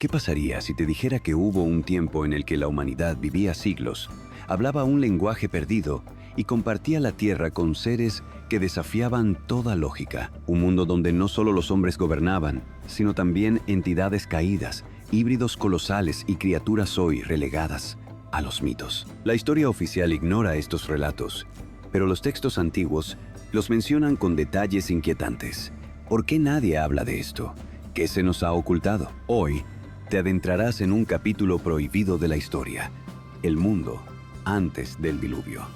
¿Qué pasaría si te dijera que hubo un tiempo en el que la humanidad vivía siglos, hablaba un lenguaje perdido y compartía la tierra con seres que desafiaban toda lógica? Un mundo donde no solo los hombres gobernaban, sino también entidades caídas, híbridos colosales y criaturas hoy relegadas a los mitos. La historia oficial ignora estos relatos, pero los textos antiguos los mencionan con detalles inquietantes. ¿Por qué nadie habla de esto? ¿Qué se nos ha ocultado? Hoy, te adentrarás en un capítulo prohibido de la historia, el mundo antes del diluvio.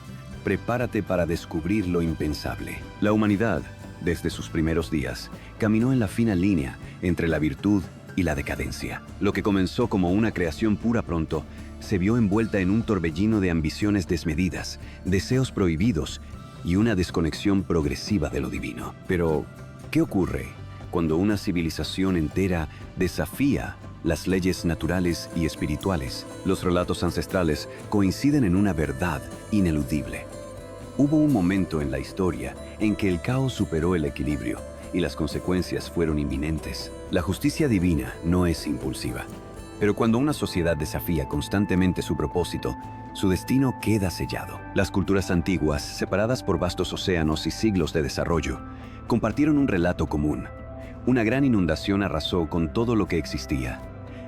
Prepárate para descubrir lo impensable. La humanidad, desde sus primeros días, caminó en la fina línea entre la virtud y la decadencia. Lo que comenzó como una creación pura pronto, se vio envuelta en un torbellino de ambiciones desmedidas, deseos prohibidos y una desconexión progresiva de lo divino. Pero, ¿qué ocurre cuando una civilización entera desafía las leyes naturales y espirituales? Los relatos ancestrales coinciden en una verdad ineludible. Hubo un momento en la historia en que el caos superó el equilibrio y las consecuencias fueron inminentes. La justicia divina no es impulsiva, pero cuando una sociedad desafía constantemente su propósito, su destino queda sellado. Las culturas antiguas, separadas por vastos océanos y siglos de desarrollo, compartieron un relato común. Una gran inundación arrasó con todo lo que existía.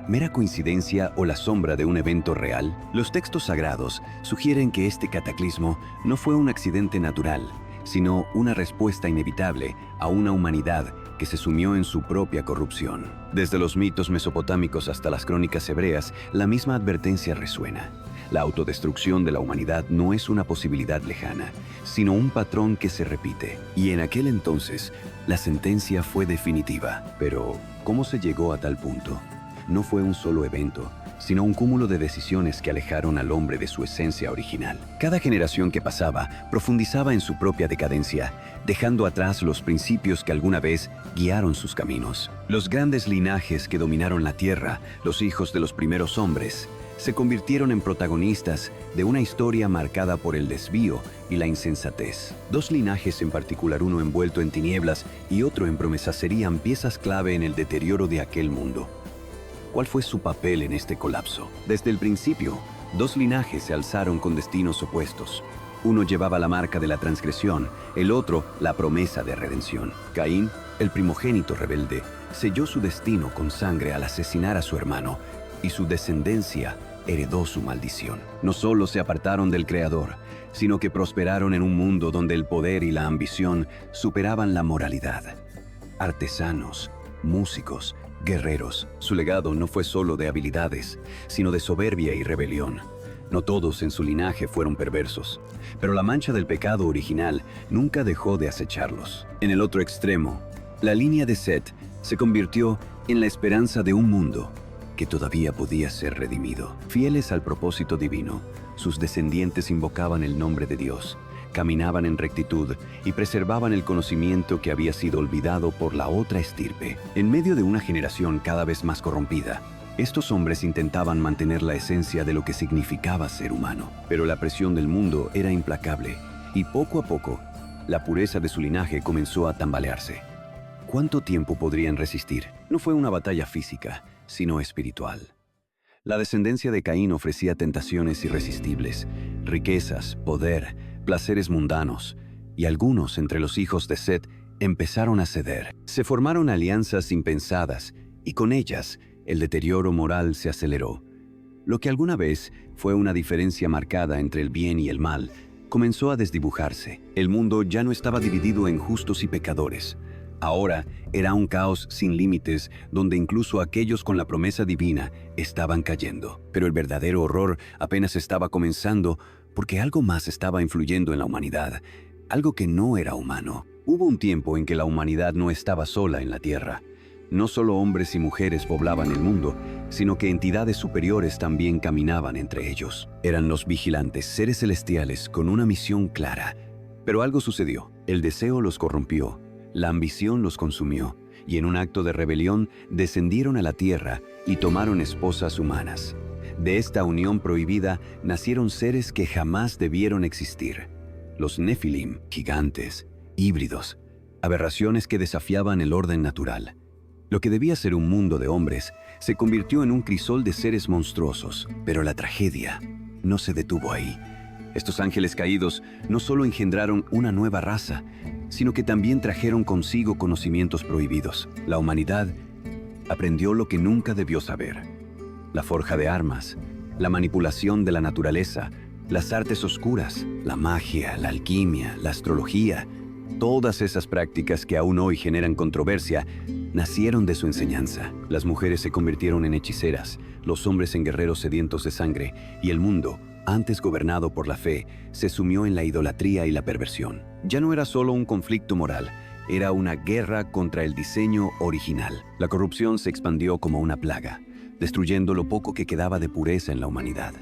¿Mera coincidencia o la sombra de un evento real? Los textos sagrados sugieren que este cataclismo no fue un accidente natural, sino una respuesta inevitable a una humanidad que se sumió en su propia corrupción. Desde los mitos mesopotámicos hasta las crónicas hebreas, la misma advertencia resuena. La autodestrucción de la humanidad no es una posibilidad lejana, sino un patrón que se repite. Y en aquel entonces, la sentencia fue definitiva. Pero, ¿cómo se llegó a tal punto? No fue un solo evento, sino un cúmulo de decisiones que alejaron al hombre de su esencia original. Cada generación que pasaba profundizaba en su propia decadencia, dejando atrás los principios que alguna vez guiaron sus caminos. Los grandes linajes que dominaron la tierra, los hijos de los primeros hombres, se convirtieron en protagonistas de una historia marcada por el desvío y la insensatez. Dos linajes en particular, uno envuelto en tinieblas y otro en promesas, serían piezas clave en el deterioro de aquel mundo. ¿Cuál fue su papel en este colapso? Desde el principio, dos linajes se alzaron con destinos opuestos. Uno llevaba la marca de la transgresión, el otro la promesa de redención. Caín, el primogénito rebelde, selló su destino con sangre al asesinar a su hermano, y su descendencia heredó su maldición. No solo se apartaron del Creador, sino que prosperaron en un mundo donde el poder y la ambición superaban la moralidad. Artesanos, músicos, guerreros, su legado no fue solo de habilidades, sino de soberbia y rebelión. No todos en su linaje fueron perversos, pero la mancha del pecado original nunca dejó de acecharlos. En el otro extremo, la línea de Set se convirtió en la esperanza de un mundo que todavía podía ser redimido. Fieles al propósito divino, sus descendientes invocaban el nombre de Dios, caminaban en rectitud y preservaban el conocimiento que había sido olvidado por la otra estirpe. En medio de una generación cada vez más corrompida, estos hombres intentaban mantener la esencia de lo que significaba ser humano. Pero la presión del mundo era implacable y poco a poco, la pureza de su linaje comenzó a tambalearse. ¿Cuánto tiempo podrían resistir? No fue una batalla física, sino espiritual. La descendencia de Caín ofrecía tentaciones irresistibles, riquezas, poder, placeres mundanos, y algunos entre los hijos de Set empezaron a ceder. Se formaron alianzas impensadas, y con ellas el deterioro moral se aceleró. Lo que alguna vez fue una diferencia marcada entre el bien y el mal, comenzó a desdibujarse. El mundo ya no estaba dividido en justos y pecadores. Ahora era un caos sin límites, donde incluso aquellos con la promesa divina estaban cayendo. Pero el verdadero horror apenas estaba comenzando, porque algo más estaba influyendo en la humanidad, algo que no era humano. Hubo un tiempo en que la humanidad no estaba sola en la tierra. No solo hombres y mujeres poblaban el mundo, sino que entidades superiores también caminaban entre ellos. Eran los vigilantes, seres celestiales con una misión clara. Pero algo sucedió. El deseo los corrompió. La ambición los consumió, y en un acto de rebelión descendieron a la tierra y tomaron esposas humanas. De esta unión prohibida nacieron seres que jamás debieron existir. Los Nefilim, gigantes, híbridos, aberraciones que desafiaban el orden natural. Lo que debía ser un mundo de hombres se convirtió en un crisol de seres monstruosos. Pero la tragedia no se detuvo ahí. Estos ángeles caídos no solo engendraron una nueva raza, sino que también trajeron consigo conocimientos prohibidos. La humanidad aprendió lo que nunca debió saber: la forja de armas, la manipulación de la naturaleza, las artes oscuras, la magia, la alquimia, la astrología. Todas esas prácticas que aún hoy generan controversia nacieron de su enseñanza. Las mujeres se convirtieron en hechiceras, los hombres en guerreros sedientos de sangre, y el mundo, antes gobernado por la fe, se sumió en la idolatría y la perversión. Ya no era solo un conflicto moral, era una guerra contra el diseño original. La corrupción se expandió como una plaga, destruyendo lo poco que quedaba de pureza en la humanidad.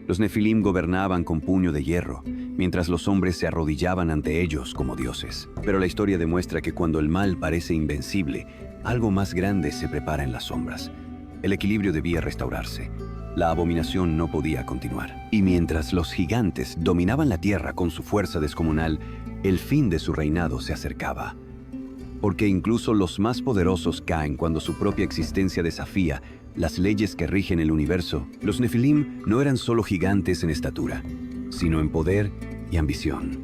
Los Nefilim gobernaban con puño de hierro, mientras los hombres se arrodillaban ante ellos como dioses. Pero la historia demuestra que cuando el mal parece invencible, algo más grande se prepara en las sombras. El equilibrio debía restaurarse. La abominación no podía continuar. Y mientras los gigantes dominaban la tierra con su fuerza descomunal, el fin de su reinado se acercaba. Porque incluso los más poderosos caen cuando su propia existencia desafía las leyes que rigen el universo. Los Nefilim no eran solo gigantes en estatura, sino en poder y ambición.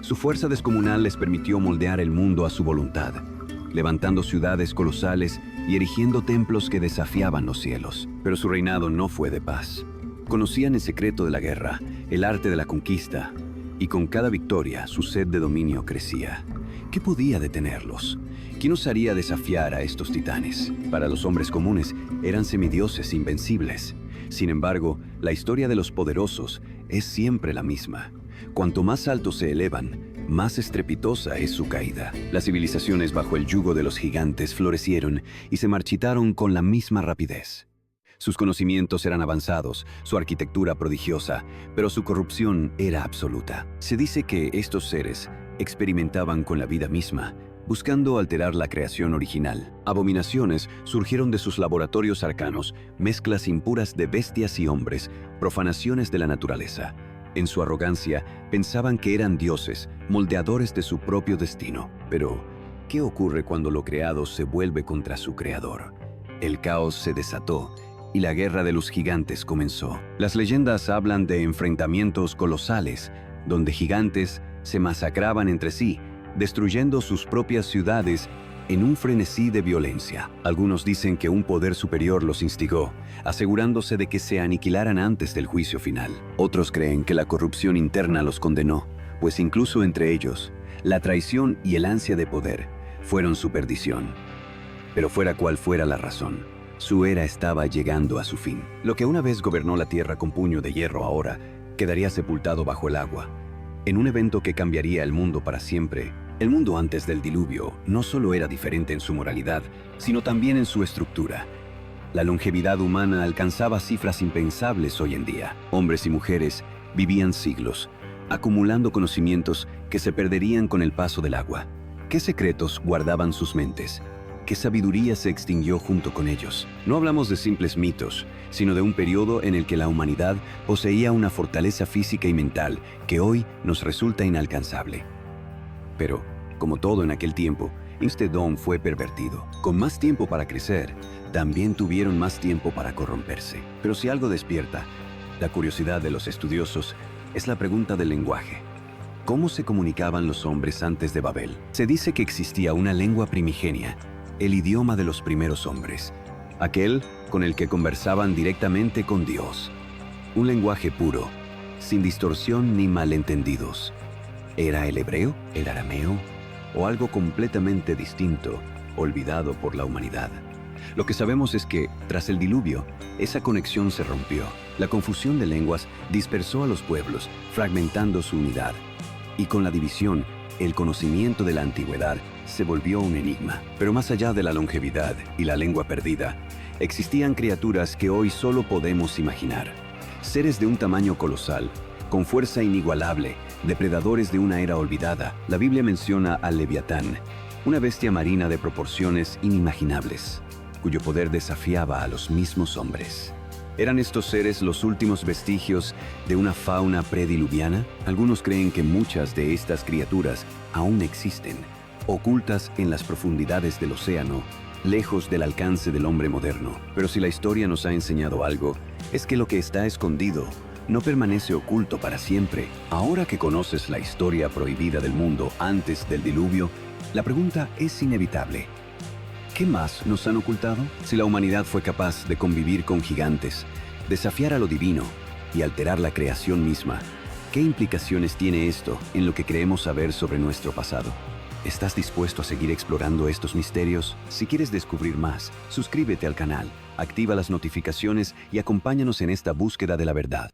Su fuerza descomunal les permitió moldear el mundo a su voluntad, levantando ciudades colosales y erigiendo templos que desafiaban los cielos. Pero su reinado no fue de paz. Conocían el secreto de la guerra, el arte de la conquista, y con cada victoria su sed de dominio crecía. ¿Qué podía detenerlos? ¿Quién osaría desafiar a estos titanes? Para los hombres comunes, eran semidioses invencibles. Sin embargo, la historia de los poderosos es siempre la misma. Cuanto más alto se elevan, más estrepitosa es su caída. Las civilizaciones bajo el yugo de los gigantes florecieron y se marchitaron con la misma rapidez. Sus conocimientos eran avanzados, su arquitectura prodigiosa, pero su corrupción era absoluta. Se dice que estos seres experimentaban con la vida misma, buscando alterar la creación original. Abominaciones surgieron de sus laboratorios arcanos, mezclas impuras de bestias y hombres, profanaciones de la naturaleza. En su arrogancia, pensaban que eran dioses, moldeadores de su propio destino. Pero, ¿qué ocurre cuando lo creado se vuelve contra su creador? El caos se desató y la guerra de los gigantes comenzó. Las leyendas hablan de enfrentamientos colosales, donde gigantes se masacraban entre sí, destruyendo sus propias ciudades en un frenesí de violencia. Algunos dicen que un poder superior los instigó, asegurándose de que se aniquilaran antes del juicio final. Otros creen que la corrupción interna los condenó, pues incluso entre ellos, la traición y el ansia de poder fueron su perdición. Pero fuera cual fuera la razón, su era estaba llegando a su fin. Lo que una vez gobernó la tierra con puño de hierro ahora quedaría sepultado bajo el agua, en un evento que cambiaría el mundo para siempre. El mundo antes del diluvio no solo era diferente en su moralidad, sino también en su estructura. La longevidad humana alcanzaba cifras impensables hoy en día. Hombres y mujeres vivían siglos, acumulando conocimientos que se perderían con el paso del agua. ¿Qué secretos guardaban sus mentes? ¿Qué sabiduría se extinguió junto con ellos? No hablamos de simples mitos, sino de un periodo en el que la humanidad poseía una fortaleza física y mental que hoy nos resulta inalcanzable. Pero, como todo en aquel tiempo, este don fue pervertido. Con más tiempo para crecer, también tuvieron más tiempo para corromperse. Pero si algo despierta la curiosidad de los estudiosos, es la pregunta del lenguaje. ¿Cómo se comunicaban los hombres antes de Babel? Se dice que existía una lengua primigenia, el idioma de los primeros hombres, aquel con el que conversaban directamente con Dios. Un lenguaje puro, sin distorsión ni malentendidos. ¿Era el hebreo, el arameo o algo completamente distinto, olvidado por la humanidad? Lo que sabemos es que, tras el diluvio, esa conexión se rompió. La confusión de lenguas dispersó a los pueblos, fragmentando su unidad. Y con la división, el conocimiento de la antigüedad se volvió un enigma. Pero más allá de la longevidad y la lengua perdida, existían criaturas que hoy solo podemos imaginar. Seres de un tamaño colosal, con fuerza inigualable, depredadores de una era olvidada. La Biblia menciona al Leviatán, una bestia marina de proporciones inimaginables, cuyo poder desafiaba a los mismos hombres. ¿Eran estos seres los últimos vestigios de una fauna prediluviana? Algunos creen que muchas de estas criaturas aún existen, ocultas en las profundidades del océano lejos del alcance del hombre moderno. Pero si la historia nos ha enseñado algo, es que lo que está escondido no permanece oculto para siempre. Ahora que conoces la historia prohibida del mundo antes del diluvio, la pregunta es inevitable. ¿Qué más nos han ocultado? Si la humanidad fue capaz de convivir con gigantes, desafiar a lo divino y alterar la creación misma, ¿qué implicaciones tiene esto en lo que creemos saber sobre nuestro pasado? ¿Estás dispuesto a seguir explorando estos misterios? Si quieres descubrir más, suscríbete al canal, activa las notificaciones y acompáñanos en esta búsqueda de la verdad.